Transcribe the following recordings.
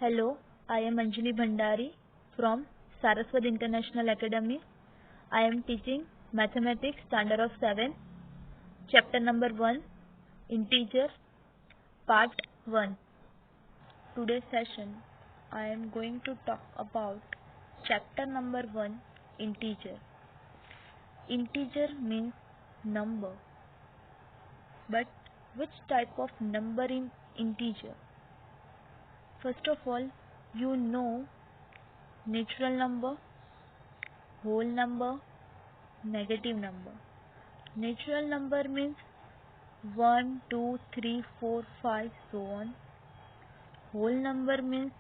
Hello, I am Anjali Bhandari from Saraswat International Academy. I am teaching Mathematics Standard of 7, Chapter number 1, Integer, Part 1. Today's session, I am going to talk about Chapter number 1, Integer. Integer means number. But which type of number in integer? First of all, you know natural number, whole number, negative number. Natural number means 1, 2, 3, 4, 5, so on. Whole number means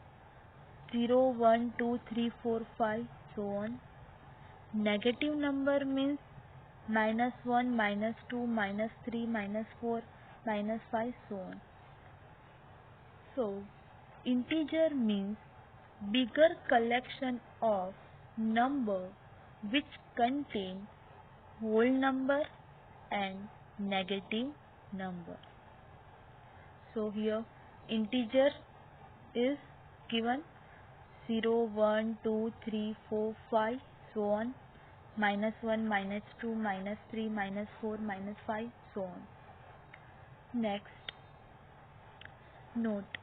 0, 1, 2, 3, 4, 5, so on. Negative number means -1, -2, -3, -4, -5, so on. So, integer means bigger collection of number which contain whole number and negative number. So here integer is given 0, 1, 2, 3, 4, 5, so on, -1, -2, -3, -4, -5, so on. Next, note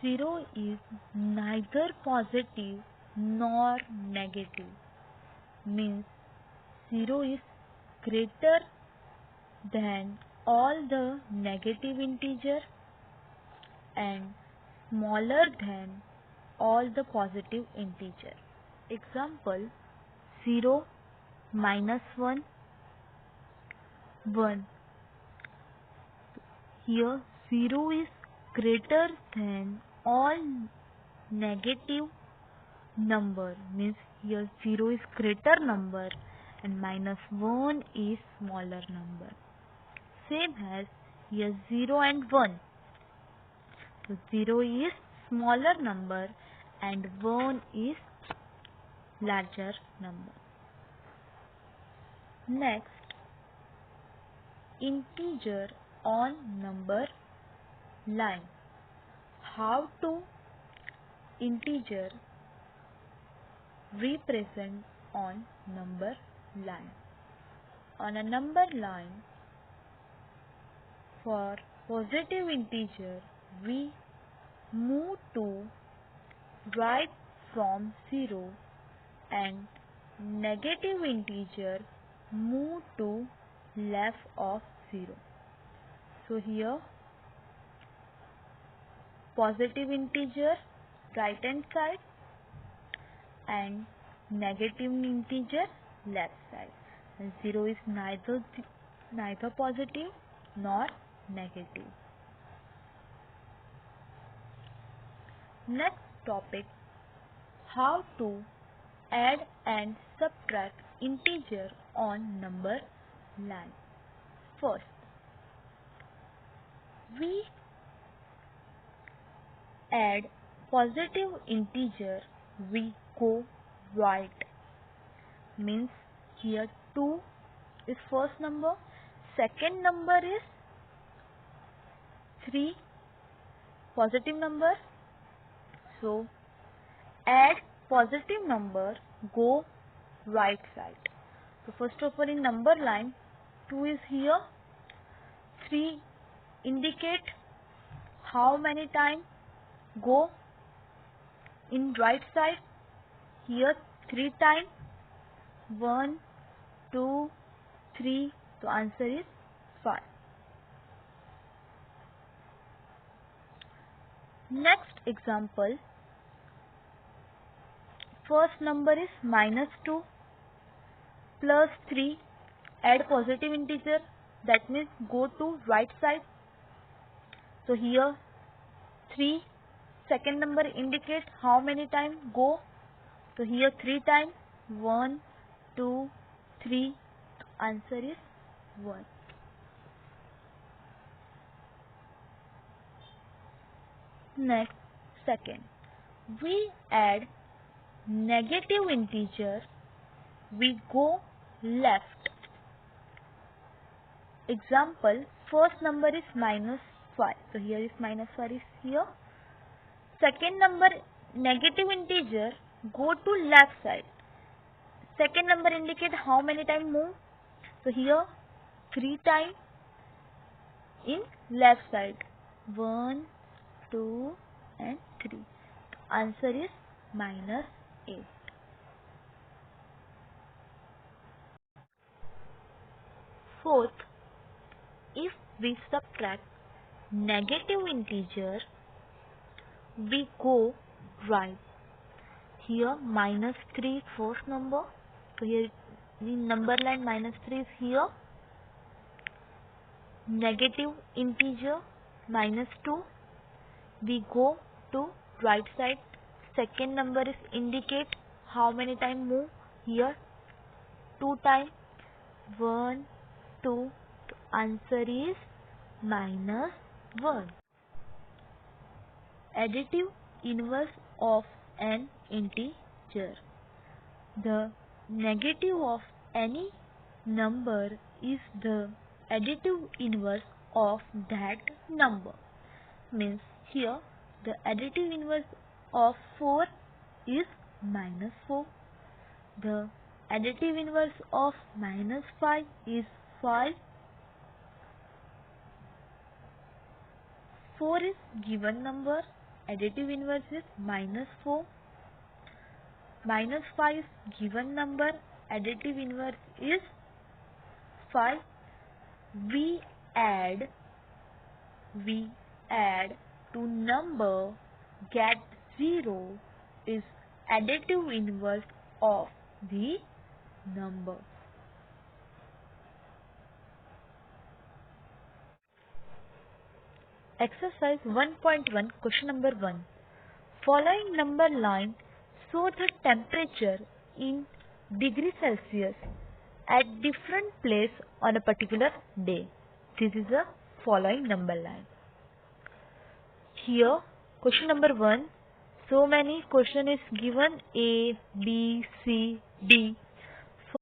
0 is neither positive nor negative, means 0 is greater than all the negative integer and smaller than all the positive integer. Example 0, -1, 1. Here 0 is greater than all negative number, means here 0 is greater number and -1 is smaller number. Same as here 0 and 1. So 0 is smaller number and 1 is larger number. Next, integer on number line. How to integer represent on number line? On a number line, for positive integer we move to right from 0 and negative integer move to left of 0. So here positive integer right hand side and negative integer left side. And 0 is neither positive nor negative. Next topic, how to add and subtract integer on number line. First, we add positive integer, we go right, means here 2 is first number, second number is 3, positive number. So add positive number, go right side. So first of all in number line 2 is here, 3 indicate how many times go in right side, here 3 times, 1, 2, 3, so answer is 5. Next example, first number is -2 plus 3, add positive integer, that means go to right side. So here 3, second number indicate how many times go, so here 3 times, 1, 2, 3, answer is 1. Next, second, we add negative integer, we go left. Example, first number is -5, so here is -5 is here, second number negative integer go to left side. Second number indicate how many time move. So here 3 time in left side. 1, 2 and 3. Answer is -8. Fourth, if we subtract negative integer, we go right. Here -3 first number. So here in number line -3 is here. Negative integer -2. We go to right side. Second number is indicate how many time move. Here 2 time. 1, 2. Answer is -1. Additive inverse of an integer. The negative of any number is the additive inverse of that number. Means here the additive inverse of 4 is -4. The additive inverse of -5 is 5. 4 is given number. Additive inverse is -4. -5 is given number. Additive inverse is 5. We add to number get 0 is additive inverse of the number. Exercise 1.1 question number 1. Following number line show the temperature in degree Celsius at different place on a particular day. This is the following number line. Here question number 1. So many question is given A, B, C, D. For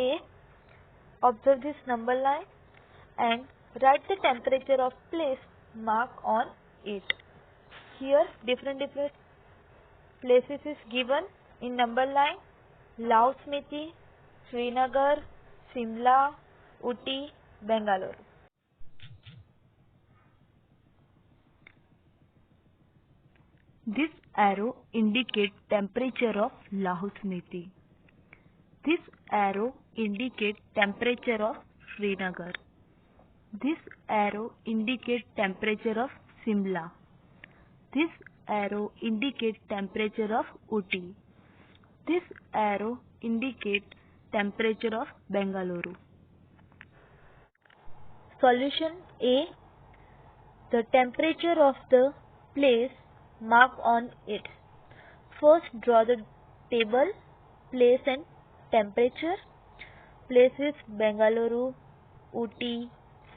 A, observe this number line and write the temperature of place mark on it. Here different places is given in number line: Lahore Smiti, Srinagar, Simla, Uti, Bangalore. This arrow indicates temperature of Lahore Smiti. This arrow indicates temperature of Srinagar. This arrow indicates temperature of Simla. This arrow indicates temperature of Uti. This arrow indicates temperature of Bengaluru. Solution A. The temperature of the place mark on it. First draw the table, place and temperature. Places Bengaluru, Uti,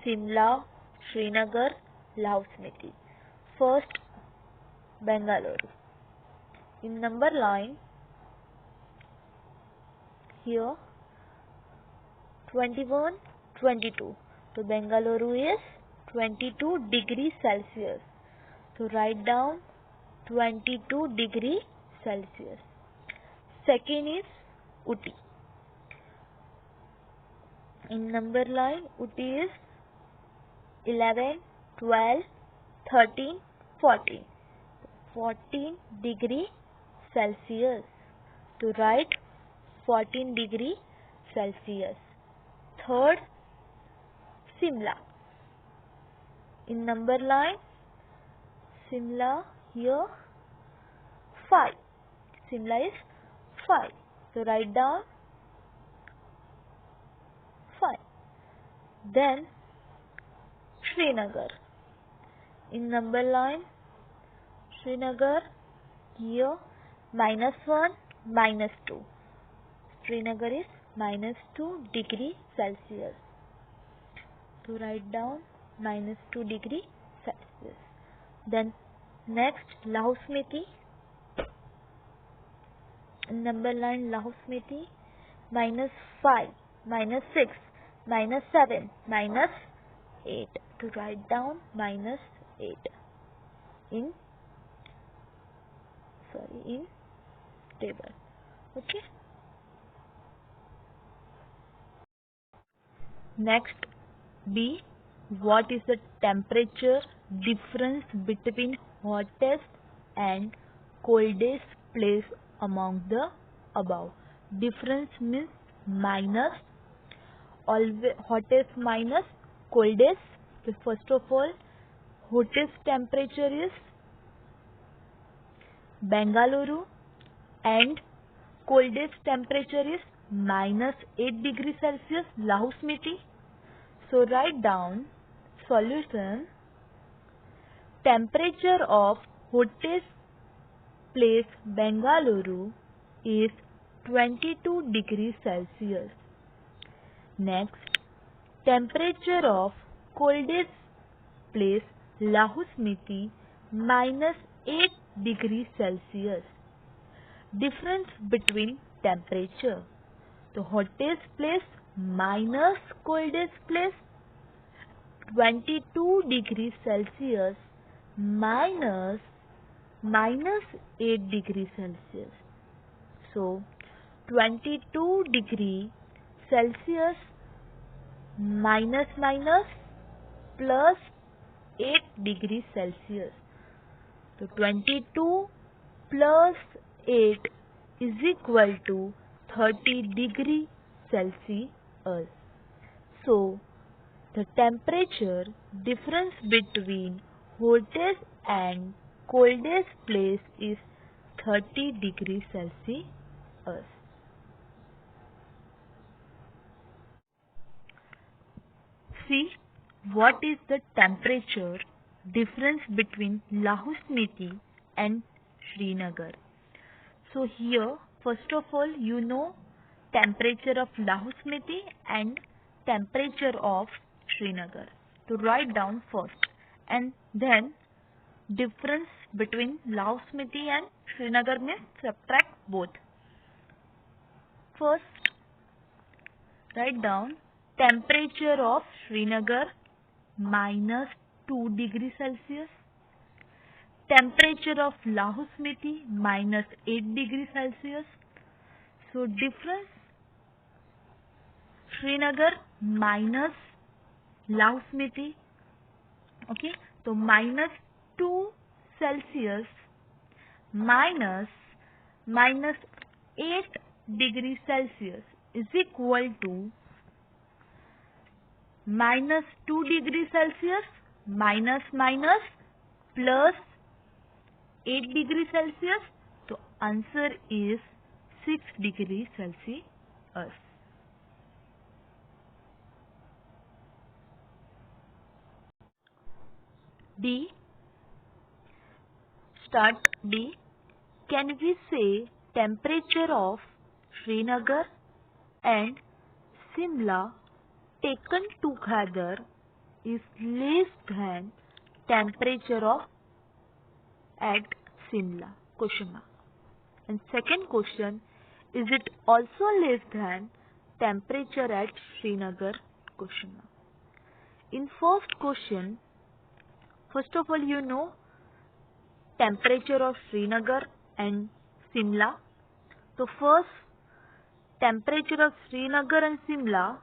Simla, Srinagar, Lahore Smiti. First Bengaluru. In number line here 21, 22. So Bengaluru is 22 degrees Celsius. So write down 22 degrees Celsius. Second is Uti. In number line Uti is 11, 12, 13, 14. 14 degree Celsius. To write 14 degree Celsius. Third, Simla. In number line, Simla here 5. Simla is 5. So write down 5. Then Srinagar. In number line, Srinagar here -1, -2. Srinagar is -2 degree Celsius. To write down -2 degree Celsius. Then next Lahore Smiti. In number line Lahore Smiti -5, -6, -7, -8. To write down -8 in in table. Okay. Next, B. What is the temperature difference between hottest and coldest place among the above? Difference means minus, always hottest minus coldest. So first of all, hottest temperature is Bengaluru and coldest temperature is -8 degrees Celsius, Lahu Smriti. So write down solution. Temperature of hottest place Bengaluru is 22 degrees Celsius. Next, temperature of coldest place Lahu Smriti -8 degrees Celsius. Difference between temperature. The hottest place minus coldest place 22 degrees Celsius minus -8 degrees Celsius. So 22 degree Celsius minus plus 8 degrees Celsius. So 22 plus 8 is equal to 30 degree Celsius. So the temperature difference between hottest and coldest place is 30 degrees Celsius. See, what is the temperature difference between Lahu Smriti and Srinagar? So here, first of all, you know temperature of Lahu Smriti and temperature of Srinagar. To write down first, and then difference between Lahu Smriti and Srinagar means subtract both. First, write down temperature of Srinagar -2 degrees Celsius. Temperature of Lahu Smriti -8 degrees Celsius. So difference Srinagar minus Lahu Smriti. Okay, so -2 Celsius minus -8 degrees Celsius is equal to -2 degrees Celsius minus plus 8 degrees Celsius. So answer is 6 degrees Celsius. D. Start D. Can we say temperature of Srinagar and Simla taken together is less than temperature of at Simla? Question mark. And second question, is it also less than temperature at Srinagar? Question mark. In first question, first of all, you know temperature of Srinagar and Simla. So first, temperature of Srinagar and Simla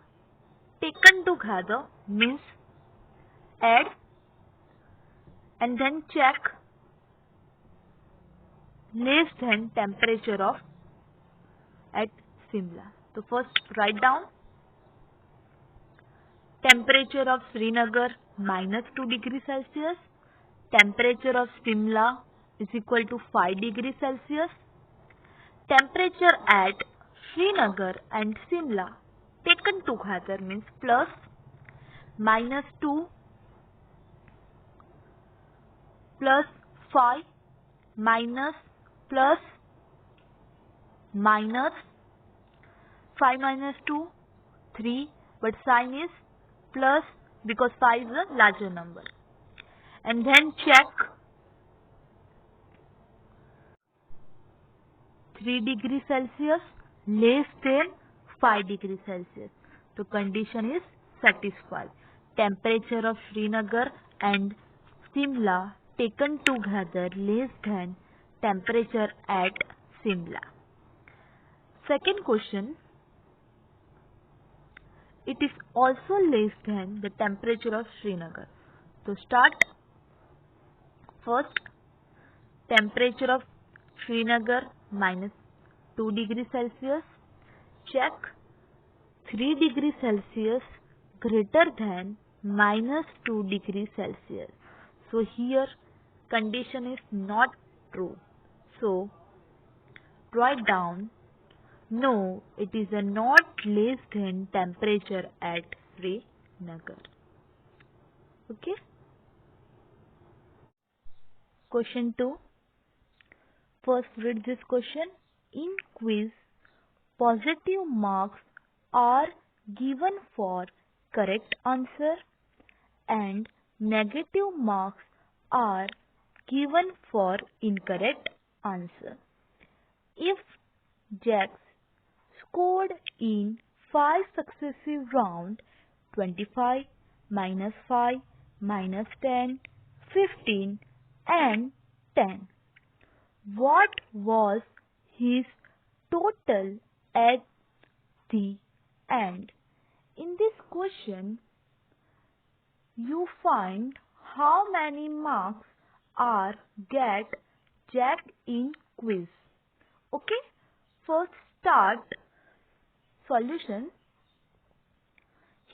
taken together means add and then check less than temperature of at Simla. So first write down temperature of Srinagar -2 degrees Celsius. Temperature of Simla is equal to 5 degrees Celsius. Temperature at Srinagar and Simla taken together means plus -2 plus 5 minus plus minus 5 minus 2 3, but sign is plus because 5 is a larger number. And then check 3 degrees Celsius less than 5 degrees Celsius. So condition is satisfied. Temperature of Srinagar and Simla taken together less than temperature at Simla. Second question, it is also less than the temperature of Srinagar. So start. First, temperature of Srinagar -2 degrees Celsius. Check 3 degrees Celsius greater than -2 degrees Celsius. So here condition is not true. So write down, no, it is a not less than temperature at Srinagar. Okay. Question 2. First read this question. In quiz, positive marks are given for correct answer and negative marks are given for incorrect answer. If Jax scored in 5 successive rounds, 25, -5, -10, 15 and 10, what was his total at the end? In this question, you find how many marks are get Jack in quiz. Okay, first start solution.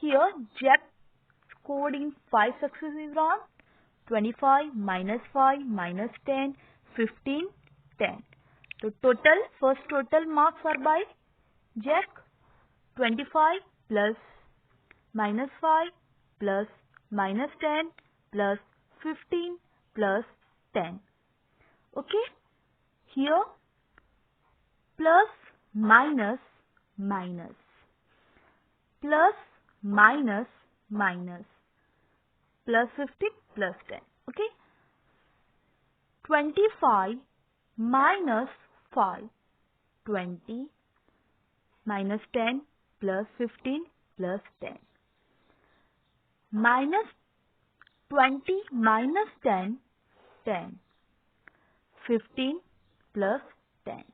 Here Jack scored in 5 successive rounds, 25, -5, -10, 15, 10. So first total marks are by Jack, 25 plus -5 plus -10 plus 15 plus 10. Okay, here plus minus minus plus minus minus plus 15 plus 10. Okay, 25 minus 5, 20 minus 10 plus 15 plus 10. Minus 20 minus 10, 10. 15 plus 10.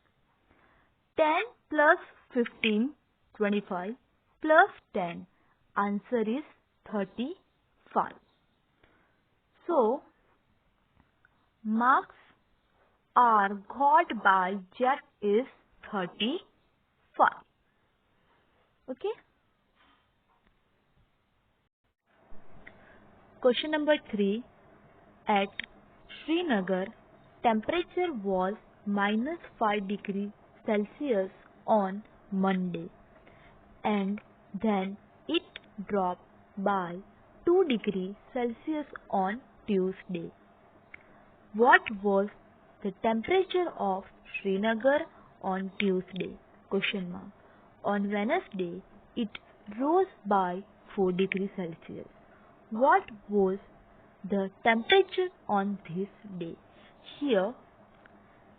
10 plus 15, 25 plus 10. Answer is 35. So, marks are got by Jack is 35. Okay. Question number 3. At Srinagar, temperature was -5 degrees Celsius on Monday and then it dropped by 2 degrees Celsius on Tuesday. What was the temperature of Srinagar on Tuesday? Question mark. On Wednesday, it rose by 4 degrees Celsius. What was the temperature on this day? Here,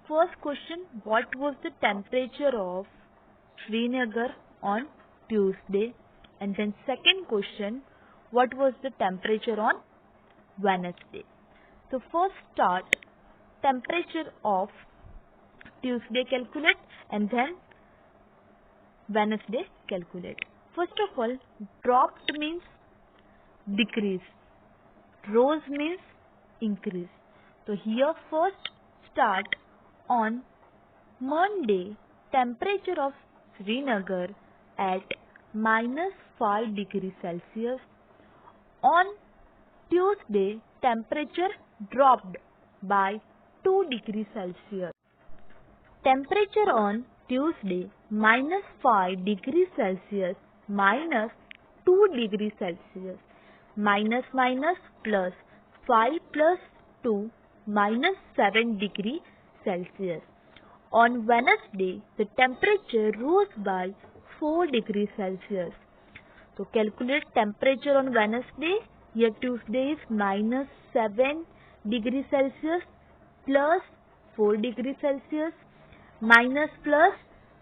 first question, what was the temperature of Srinagar on Tuesday? And then second question, what was the temperature on Wednesday? So first start temperature of Tuesday calculate and then Wednesday calculate. First of all, dropped means decrease, rose means increase. So here first start on Monday, temperature of Srinagar at -5 degrees Celsius. On Tuesday, temperature dropped by 2 degrees Celsius. Temperature on Tuesday -5 degrees Celsius -2 degrees Celsius. Minus minus plus 5 plus 2 -7 degrees Celsius. On Wednesday, the temperature rose by 4 degrees Celsius. So calculate temperature on Wednesday. Here Tuesday is -7 degrees Celsius plus 4 degrees Celsius minus plus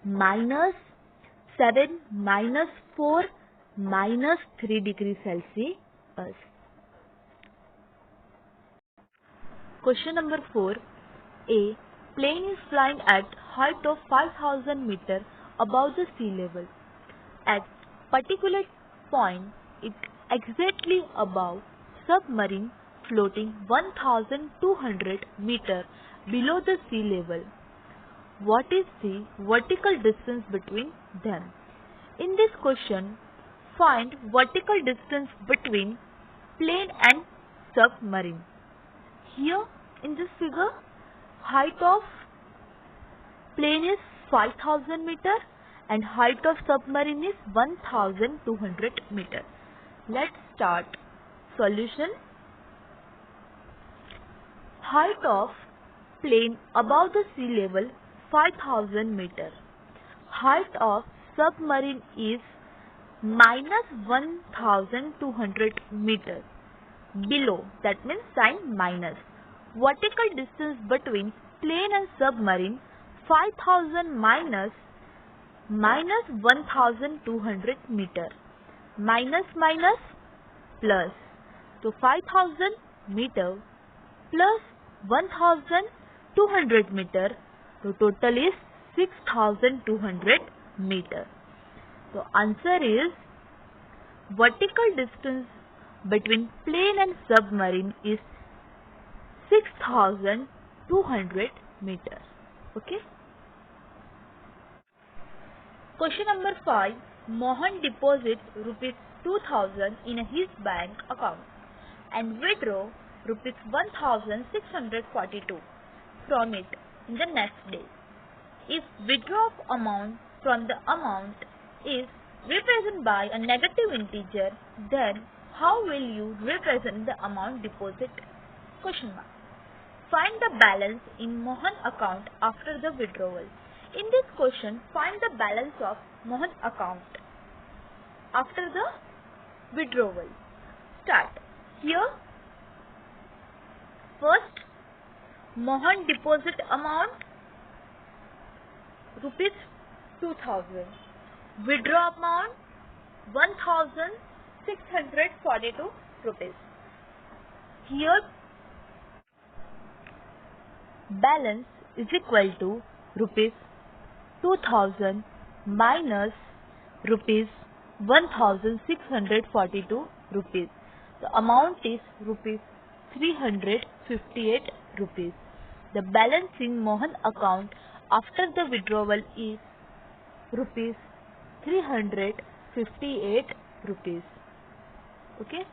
-7 -4 -3 degrees Celsius. Question number 4. A plane is flying at height of 5000 meter above the sea level. At particular point, it exactly above submarine floating 1200 meter below the sea level. What is the vertical distance between them? In this question, find vertical distance between plane and submarine. Here in this figure, height of plane is 5000 meter and height of submarine is 1200 meter. Let's start solution. Height of plane above the sea level 5000 meter. Height of submarine is minus 1200 meter below, that means sign minus. Vertical distance between plane and submarine 5000 minus 1200 meter. Minus plus. So 5000 meter plus 1200 meter. So total is 6200 meter. So answer is vertical distance between plane and submarine is 6200 meters. Okay. Question number 5. Mohan deposits rupees 2000 in his bank account and withdraw rupees 1642 from it in the next day. If withdraw amount from the amount is represented by a negative integer, then how will you represent the amount deposited? Question mark. Find the balance in Mohan account after the withdrawal. In this question, find the balance of Mohan account after the withdrawal. Start. Here, first Mohan deposit amount rupees 2000. Withdraw amount 1642 rupees. Here balance is equal to rupees 2000 minus rupees 1642 rupees. The amount is rupees 358 rupees. The balance in Mohan account after the withdrawal is rupees 358 rupees. Okay.